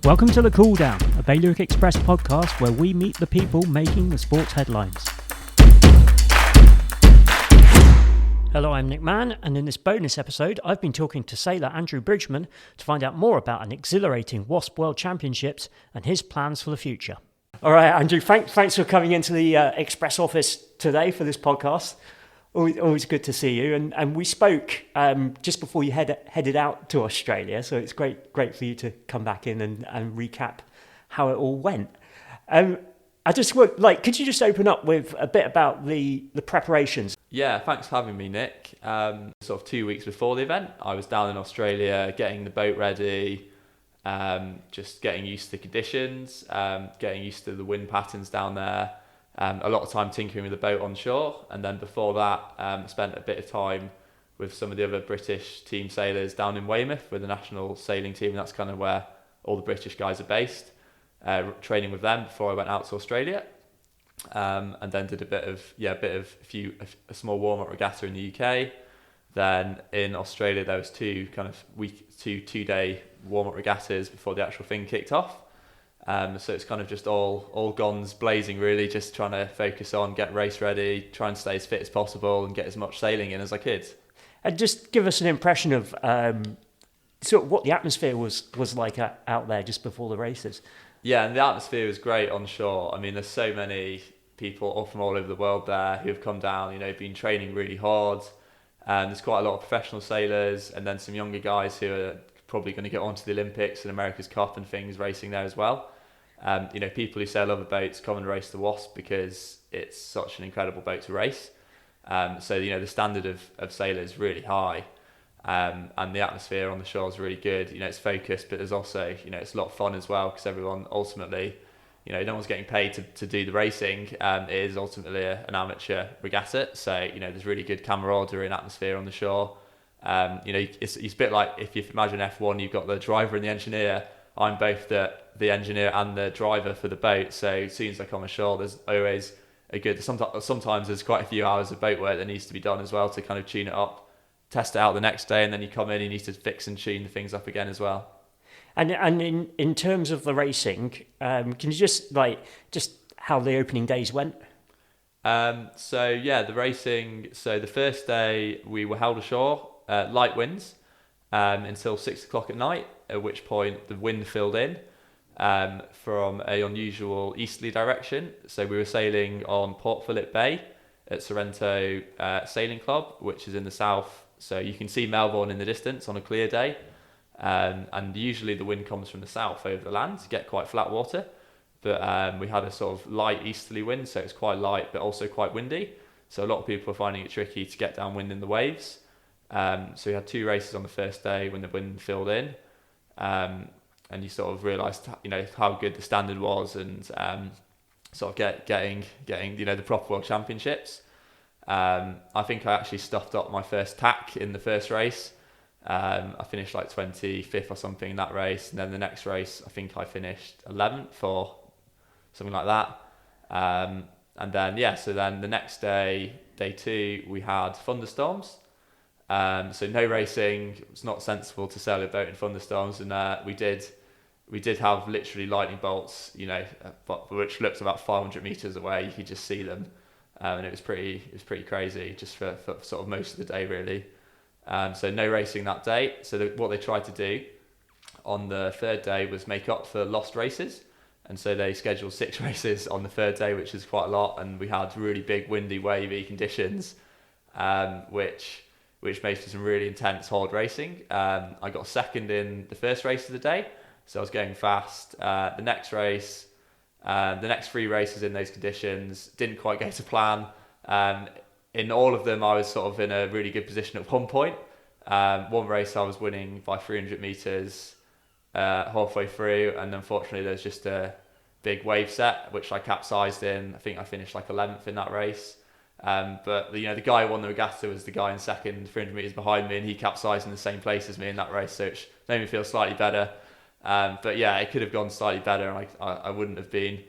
Welcome to The Cool Down, a Bailiwick Express podcast where we meet the people making the sports headlines. Hello, I'm Nick Mann, and in this bonus episode, I've been talking to sailor Andy Bridgman to find out more about an exhilarating Waszp World Championships and his plans for the future. All right, Andrew, thanks for coming into the Express office today for this podcast. Always good to see you. And we spoke just before you headed out to Australia, so it's great for you to come back in and recap how it all went. I just would could you just open up with a bit about the preparations? Yeah, thanks for having me, Nick. Sort of 2 weeks before the event, I was down in Australia getting the boat ready, just getting used to the conditions, getting used to the wind patterns down there. A lot of time tinkering with the boat on shore, and then before that, spent a bit of time with some of the other British team sailors down in Weymouth with the national sailing team. That's kind of where all the British guys are based. Training with them before I went out to Australia, and then did a small warm-up regatta in the UK. Then in Australia there was two day warm-up regattas before the actual thing kicked off. So it's kind of just all guns blazing, really, just trying to focus on, get race ready, try and stay as fit as possible and get as much sailing in as I could. And just give us an impression of sort of what the atmosphere was like out there just before the races. Yeah, and the atmosphere was great on shore. I mean, there's so many people all from all over the world there who have come down, been training really hard. There's quite a lot of professional sailors, and then some younger guys who are probably going to get onto the Olympics and America's Cup and things racing there as well. People who sail other boats come and race the Waszp because it's such an incredible boat to race. So the standard of sailor is really high, and the atmosphere on the shore is really good. It's focused, but there's also it's a lot of fun as well because everyone ultimately, no one's getting paid to do the racing. It is ultimately an amateur regatta, so there's really good camaraderie and atmosphere on the shore. It's a bit like if you imagine F1, you've got the driver and the engineer. I'm both the engineer and the driver for the boat, so as soon as I come ashore, there's always a good, sometimes there's quite a few hours of boat work that needs to be done as well to kind of tune it up, test it out the next day, and then you come in, you need to fix and tune the things up again as well. And in terms of the racing, can you just how the opening days went? The racing, so the first day we were held ashore, light winds, until 6 o'clock at night, at which point the wind filled in from a unusual easterly direction. So we were sailing on Port Phillip Bay at Sorrento Sailing Club, which is in the south. So you can see Melbourne in the distance on a clear day. And usually the wind comes from the south over the land to get quite flat water. But we had a sort of light easterly wind, so it's quite light, but also quite windy. So a lot of people are finding it tricky to get downwind in the waves. So we had 2 races on the first day when the wind filled in. And you sort of realised, how good the standard was, and sort of getting the proper World Championships. I think I actually stuffed up my first tack in the first race. I finished 25th or something in that race, and then the next race I think I finished 11th or something like that. And then so then the next day, day 2, we had thunderstorms. So no racing. It's not sensible to sail a boat in thunderstorms, and we did have literally lightning bolts, which looked about 500 meters away. You could just see them, and it was pretty crazy just for sort of most of the day, really. So no racing that day. So what they tried to do on the third day was make up for lost races, and so they scheduled 6 races on the third day, which is quite a lot. And we had really big, windy, wavy conditions, which made for some really intense hard racing. I got second in the first race of the day, so I was going fast. The next 3 races in those conditions didn't quite go to plan. In all of them, I was sort of in a really good position at one point. One race I was winning by 300 meters halfway through, and unfortunately there's just a big wave set, which I capsized in. I think I finished 11th in that race. But the guy who won the regatta was the guy in second, 300 meters behind me, and he capsized in the same place as me in that race, so which made me feel slightly better. But yeah, it could have gone slightly better, and I wouldn't have been.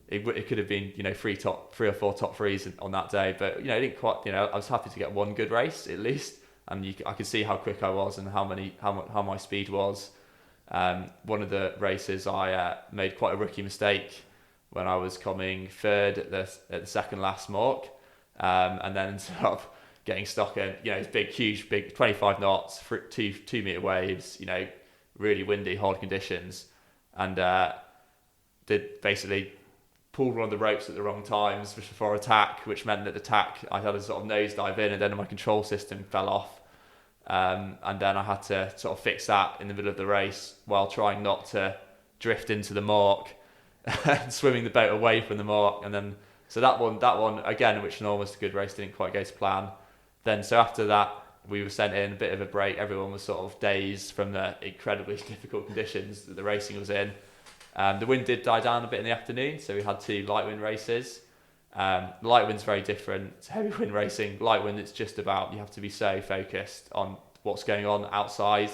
It could have been 3 or 4 top threes on that day, but it didn't quite. I was happy to get one good race at least, and I could see how quick I was and how my speed was. One of the races I made quite a rookie mistake when I was coming third at the second last mark, and then ended up getting stuck in, it's big 25 knots, 2 meter waves, really windy, hard conditions, and did basically pulled one of the ropes at the wrong times before attack, which meant that the attack, I had a sort of nosedive in, and then my control system fell off. And then I had to sort of fix that in the middle of the race while trying not to drift into the mark and swimming the boat away from the mark. And then, so that one again, which was almost a good race, didn't quite go to plan. Then, so after that, we were sent in a bit of a break. Everyone was sort of dazed from the incredibly difficult conditions that the racing was in. The wind did die down a bit in the afternoon, so we had 2 light wind races. Light wind's very different to heavy wind racing. Light wind, it's just about, you have to be so focused on what's going on outside,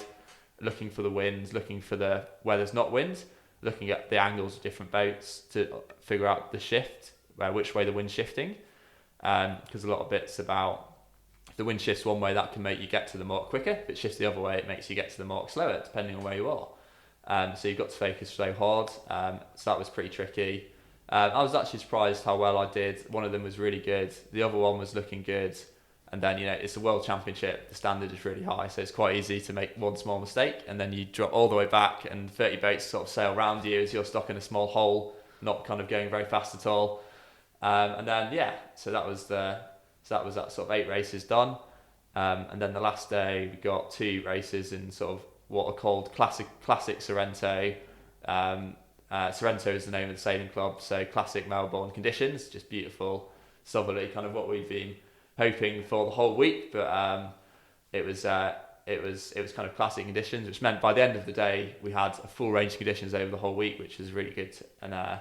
looking for the winds, looking for where there's not wind, looking at the angles of different boats to figure out the shift, which way the wind's shifting. Because a lot of it's about, if the wind shifts one way, that can make you get to the mark quicker. If it shifts the other way, it makes you get to the mark slower, depending on where you are. So you've got to focus so hard. So that was pretty tricky. I was actually surprised how well I did. One of them was really good. The other one was looking good. And then, it's a world championship. The standard is really high. So it's quite easy to make one small mistake. And then you drop all the way back and 30 boats sort of sail around you as you're stuck in a small hole, not kind of going very fast at all. And then, so that was that sort of 8 races done. And then the last day, we got 2 races in sort of what are called classic Sorrento. Sorrento is the name of the sailing club, so classic Melbourne conditions, just beautiful, southerly, kind of what we've been hoping for the whole week. But it was kind of classic conditions, which meant by the end of the day we had a full range of conditions over the whole week, which was really good. And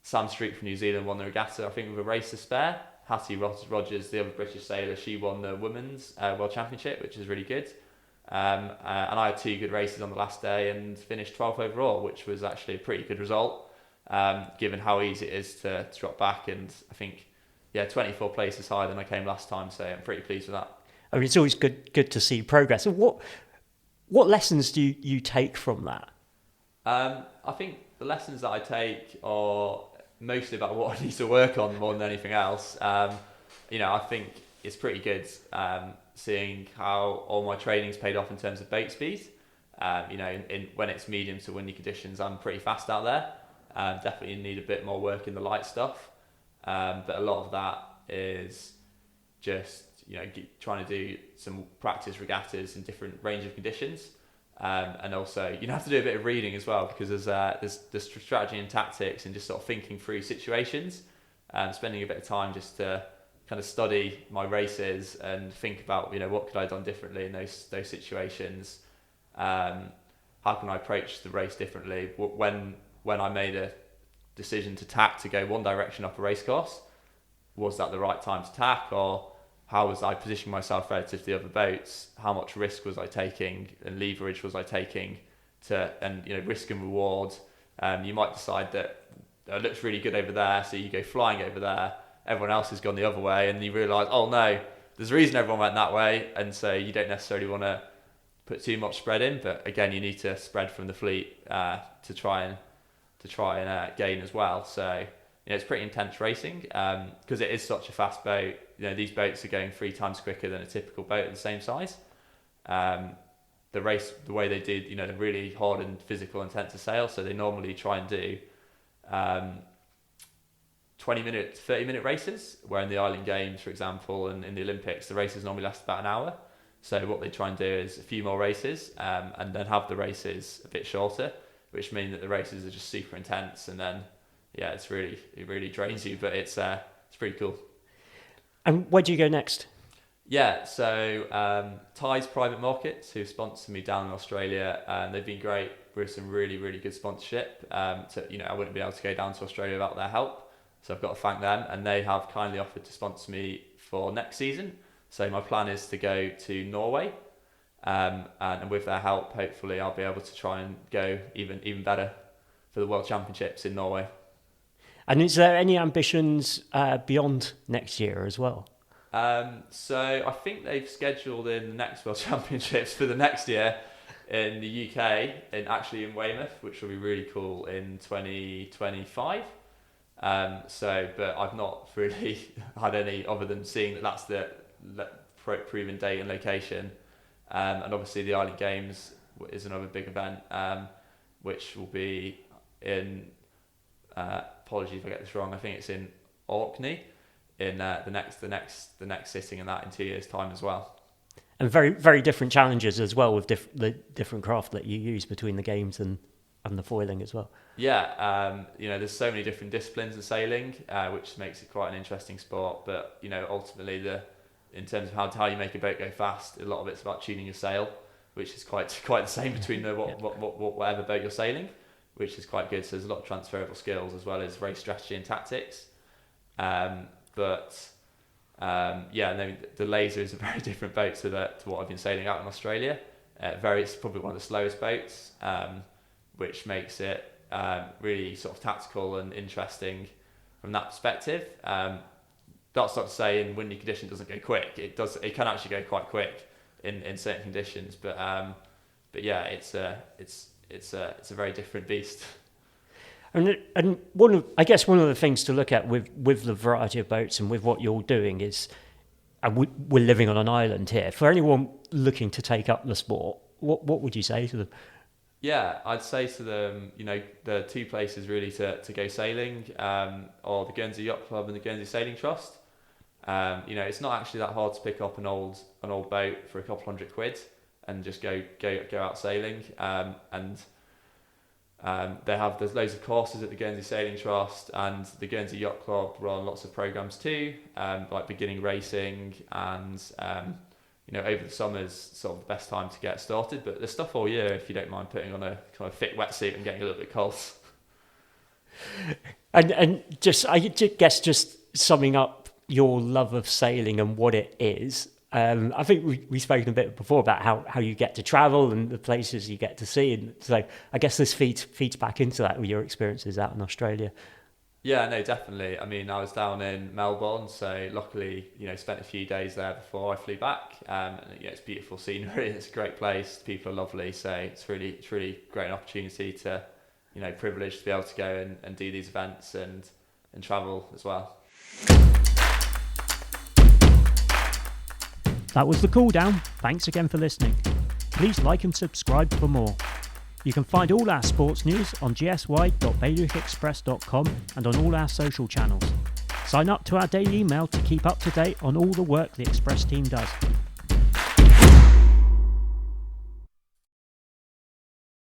Sam Street from New Zealand won the regatta, I think, with a race to spare. Hattie Rogers, the other British sailor, she won the women's World Championship, which is really good. And I had 2 good races on the last day and finished 12th overall, which was actually a pretty good result, given how easy it is to drop back. And I think, 24 places higher than I came last time, so I'm pretty pleased with that. I mean, it's always good to see progress. And what lessons do you take from that? I think the lessons that I take are mostly about what I need to work on more than anything else. I think it's pretty good seeing how all my training's paid off in terms of boat speed. When it's medium to windy conditions, I'm pretty fast out there. Definitely need a bit more work in the light stuff. But a lot of that is just, trying to do some practice regattas in different range of conditions. And also, you have to do a bit of reading as well, because there's strategy and tactics and just sort of thinking through situations, and spending a bit of time just to kind of study my races and think about, what could I have done differently in those situations. How can I approach the race differently? When I made a decision to tack to go one direction up a race course, was that the right time to tack, or how was I positioning myself relative to the other boats? How much risk was I taking and leverage was I taking risk and reward? You might decide that it looks really good over there, so you go flying over there. Everyone else has gone the other way, and you realise, oh no, there's a reason everyone went that way, and so you don't necessarily want to put too much spread in. But again, you need to spread from the fleet to try and gain as well. So it's pretty intense racing because it is such a fast boat. These boats are going 3 times quicker than a typical boat of the same size. The race, the way they do, they're really hard and physical, intense to sail. So they normally try and do 20-minute, 30-minute races, where in the Island Games, for example, and in the Olympics, the races normally last about an hour. So what they try and do is a few more races and then have the races a bit shorter, which mean that the races are just super intense. And then, it really drains you, but it's pretty cool. And where do you go next? So Ty's Private Markets, who sponsored me down in Australia, and they've been great with some really, really good sponsorship. I wouldn't be able to go down to Australia without their help. So I've got to thank them, and they have kindly offered to sponsor me for next season. So my plan is to go to Norway, and with their help, hopefully I'll be able to try and go even better for the World Championships in Norway. And is there any ambitions beyond next year as well? So I think they've scheduled in the next World Championships for the next year. in the UK, actually in Weymouth, which will be really cool in 2025. But I've not really had any other than seeing that that's the proven date and location. And obviously the Island Games is another big event, which will be in, apologies if I get this wrong, I think it's in Orkney in the next sitting in that in 2 years' time as well. And very, very different challenges as well with the different craft that you use between the games and the foiling as well. Yeah, there's so many different disciplines in sailing, which makes it quite an interesting sport. But ultimately, in terms of how you make a boat go fast, a lot of it's about tuning your sail, which is quite the same between whatever boat you're sailing, which is quite good. So there's a lot of transferable skills as well as race strategy and tactics. The Laser is a very different boat to what I've been sailing out in Australia. It's probably one of the slowest boats, which makes it really sort of tactical and interesting from that perspective. That's not to say in windy conditions it doesn't go quick. It does. It can actually go quite quick in certain conditions, but yeah, it's a very different beast. And one of the things to look at with the variety of boats and with what you're doing is, and we're living on an island here. For anyone looking to take up the sport, what would you say to them? Yeah, I'd say to them, the two places really to go sailing are the Guernsey Yacht Club and the Guernsey Sailing Trust. It's not actually that hard to pick up an old boat for a couple £100 and just go out sailing. There's loads of courses at the Guernsey Sailing Trust, and the Guernsey Yacht Club run lots of programs too, like beginning racing, and over the summer's sort of the best time to get started. But there's stuff all year if you don't mind putting on a kind of thick wetsuit and getting a little bit cold. And I guess just summing up your love of sailing and what it is. I think we've spoken a bit before about how you get to travel and the places you get to see, and so I guess this feeds back into that with your experiences out in Australia. Yeah, no, definitely. I mean, I was down in Melbourne, so luckily, spent a few days there before I flew back. It's beautiful scenery. It's a great place. People are lovely, so it's really great opportunity to, privileged to be able to go and do these events and travel as well. That was the cool down. Thanks again for listening. Please like and subscribe for more. You can find all our sports news on gsy.bailiwickexpress.com and on all our social channels. Sign up to our daily email to keep up to date on all the work the Express team does.